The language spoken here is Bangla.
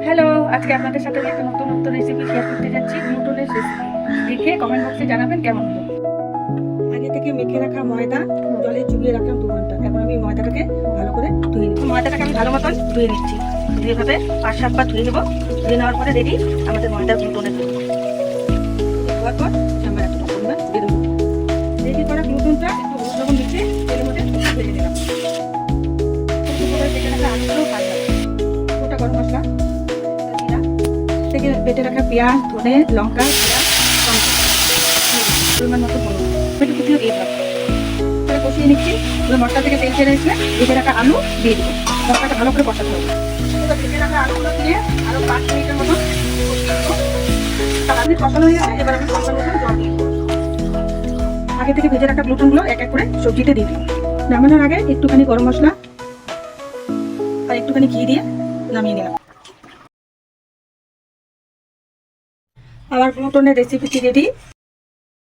হ্যালো, আজকে আপনাদের সাথে একটা নতুন রেসিপি শেয়ার করতে যাচ্ছি। গ্লুটেনের রেসিপি দেখে কমেন্ট বক্সে জানাবেন কেমন হলো। আগে থেকে মেখে রাখা ময়দা জলে চুবিয়ে রাখলাম 2 ঘন্টা। এখন আমি ময়দাটাকে ভালো করে ধুয়ে নিচ্ছি। ময়দাটাকে আমি ভালো মতন ধুয়ে নিচ্ছি। এভাবে 5-7 বার ধুয়ে নেবো। ধুয়ে নেওয়ার পরে রেডি আমাদের ময়দা গ্লুটেনের জন্য। ধোয়ার পর আমরা এতটা পরিমাণ দিয়ে দেবো। রেডি করা গ্লুটেনটা একটু হলুদ লবণ মিশিয়ে তেলের মধ্যে ভেজে নিলাম। ভেজে রাখা আলুগুলো ভাজা, গোটা গরম মশলা, জিরা থেকে বেটে রাখা পেঁয়াজ, ধনে, লঙ্কা, জিরা, টমেটো, পরিমাণ মতো হলুদ একটু কুচিয়ে দিয়ে দিলাম। করে কষিয়ে নিচ্ছি। এবার মশলা থেকে তেল ছেড়ে এসে ভেজে রাখা আলু দিয়ে দেবো। মশলাটা ভালো করে কষাতে হবে। এবার ভেজে রাখা আলুগুলো দিয়ে আরো 5 মিনিটের মতো কষিয়ে নেবো। তাহলে কষানো হয়ে গেছে। এবার আমি পরিমাণ মতো জল দিয়ে দেবো। আগে থেকে ভেজে রাখা গ্লুটেনগুলো এক এক করে সবজিতে দিয়ে দিই। নামানোর আগে একটুখানি গরম মশলা আর একটুখানি ঘি দিয়ে নামিয়ে নিলাম। আমার গ্লুটেনের রেসিপিটি রেডি।